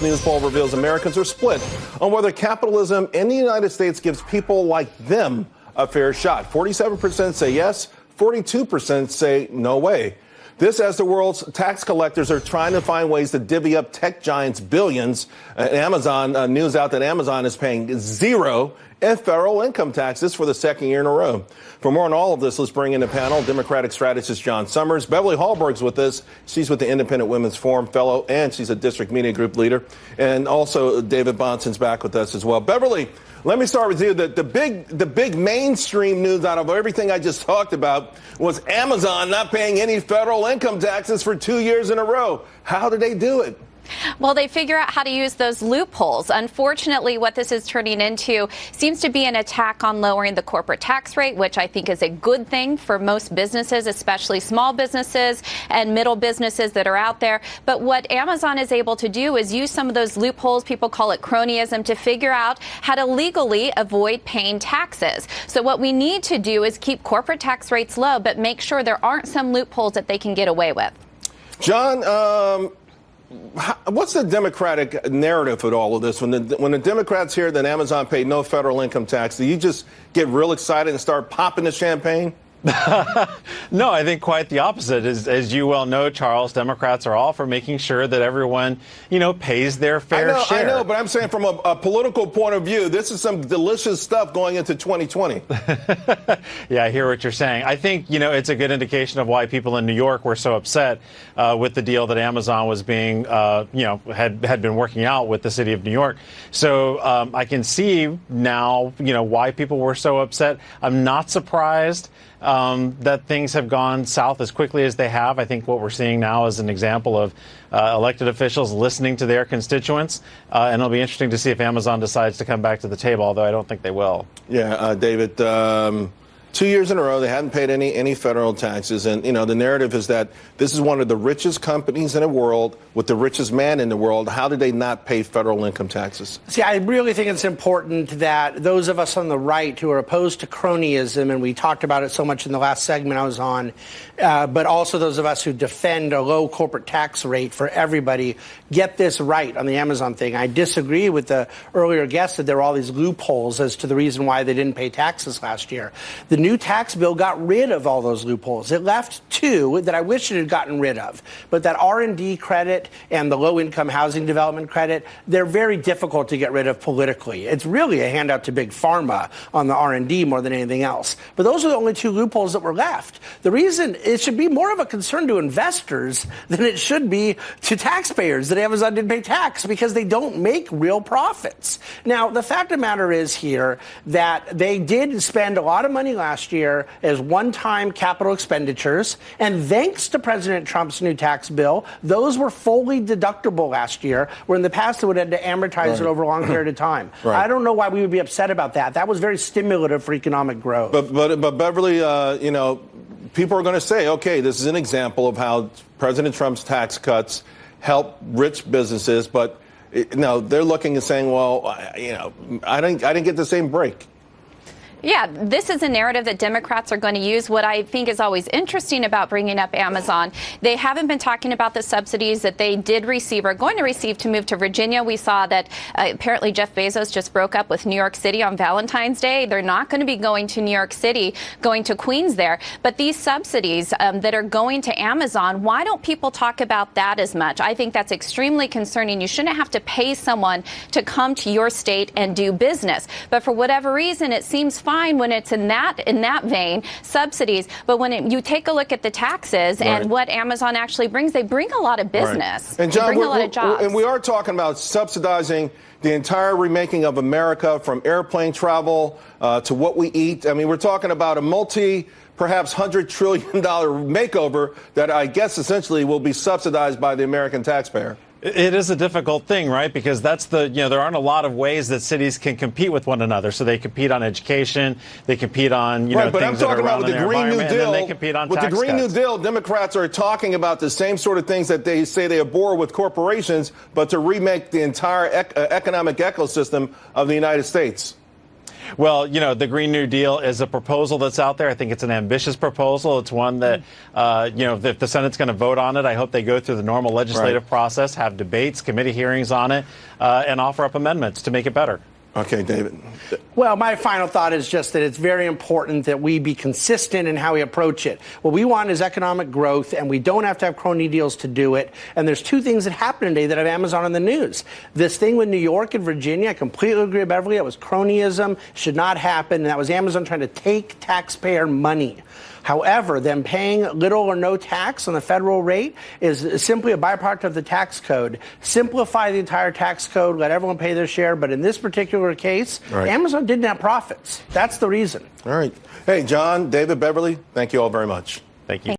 News poll reveals Americans are split on whether capitalism in the United States gives people like them a fair shot. 47% say yes, 42% say no way. This as the world's tax collectors are trying to find ways to divvy up tech giants billions. Amazon news out that Amazon is paying zero in federal income taxes for the second year in a row. For more on all of this, let's bring in the panel Democratic strategist John Summers. Beverly Hallberg's with us. She's with the Independent Women's Forum fellow, and she's a district media group leader. And also David Bonson's back with us as well. Beverly, let me start with you. The big mainstream news out of everything I just talked about was Amazon not paying any federal income taxes for 2 years in a row. How did they do it? Well, they figure out how to use those loopholes. Unfortunately, what this is turning into seems to be an attack on lowering the corporate tax rate, which I think is a good thing for most businesses, especially small businesses and middle businesses that are out there. But what Amazon is able to do is use some of those loopholes, people call it cronyism, to figure out how to legally avoid paying taxes. So what we need to do is keep corporate tax rates low, but make sure there aren't some loopholes that they can get away with. John, what's the Democratic narrative with all of this? When the Democrats hear that Amazon paid no federal income tax, do you just get real excited and start popping the champagne? No, I think quite the opposite. As you well know, Charles, Democrats are all for making sure that everyone, pays their fair share. I know, but I'm saying from a political point of view, this is some delicious stuff going into 2020. Yeah, I hear what you're saying. I think, it's a good indication of why people in New York were so upset with the deal that Amazon was being, had been working out with the city of New York. So I can see now, why people were so upset. I'm not surprised that things have gone south as quickly as they have. I think what we're seeing now is an example of elected officials listening to their constituents, and it'll be interesting to see if Amazon decides to come back to the table, although I don't think they will. Yeah, David, 2 years in a row, they hadn't paid any federal taxes. And, the narrative is that this is one of the richest companies in the world with the richest man in the world. How did they not pay federal income taxes? See, I really think it's important that those of us on the right who are opposed to cronyism, and we talked about it so much in the last segment I was on, but also those of us who defend a low corporate tax rate for everybody, get this right on the Amazon thing. I disagree with the earlier guest that there were all these loopholes as to the reason why they didn't pay taxes last year. The new tax bill got rid of all those loopholes. It left two that I wish it had gotten rid of. But that R&D credit and the low-income housing development credit, they're very difficult to get rid of politically. It's really a handout to big pharma on the R&D more than anything else. But those are the only two loopholes that were left. The reason it should be more of a concern to investors than it should be to taxpayers that Amazon didn't pay tax because they don't make real profits. Now, the fact of the matter is here that they did spend a lot of money last year as one-time capital expenditures, and thanks to President Trump's new tax bill, those were fully deductible last year, where in the past they would have had to amortize it over a long period of time. Right. I don't know why we would be upset about that. That was very stimulative for economic growth. But Beverly, people are going to say, okay, this is an example of how President Trump's tax cuts help rich businesses, but they're looking and saying, well, I didn't get the same break. Yeah, this is a narrative that Democrats are going to use. What I think is always interesting about bringing up Amazon, they haven't been talking about the subsidies that they did receive or are going to receive to move to Virginia. We saw that apparently Jeff Bezos just broke up with New York City on Valentine's Day. They're not going to be going to New York City, going to Queens there. But these subsidies that are going to Amazon, why don't people talk about that as much? I think that's extremely concerning. You shouldn't have to pay someone to come to your state and do business. But for whatever reason, it seems fine when it's in that vein, subsidies. But when you take a look at the taxes and what Amazon actually brings, they bring a lot of business. And John, they bring a lot of jobs. And we are talking about subsidizing the entire remaking of America, from airplane travel to what we eat. I mean, we're talking about a perhaps $100 trillion makeover that I guess essentially will be subsidized by the American taxpayer. It is a difficult thing, right? Because that's there aren't a lot of ways that cities can compete with one another. So they compete on education, they compete on, things that are around their environment, and then they compete on tax cuts. With the Green New Deal, Democrats are talking about the same sort of things that they say they abhor with corporations, but to remake the entire economic ecosystem of the United States. Well, the Green New Deal is a proposal that's out there. I think it's an ambitious proposal. It's one that, if the Senate's going to vote on it, I hope they go through the normal legislative process, have debates, committee hearings on it, and offer up amendments to make it better. Okay, David. Well, my final thought is just that it's very important that we be consistent in how we approach it. What we want is economic growth, and we don't have to have crony deals to do it. And there's two things that happened today that have Amazon in the news. This thing with New York and Virginia, I completely agree with Beverly. It was cronyism, should not happen. And that was Amazon trying to take taxpayer money. However, them paying little or no tax on the federal rate is simply a byproduct of the tax code. Simplify the entire tax code, let everyone pay their share. But in this particular case, Amazon didn't have profits. That's the reason. All right. Hey, John, David, Beverly, thank you all very much. Thank you.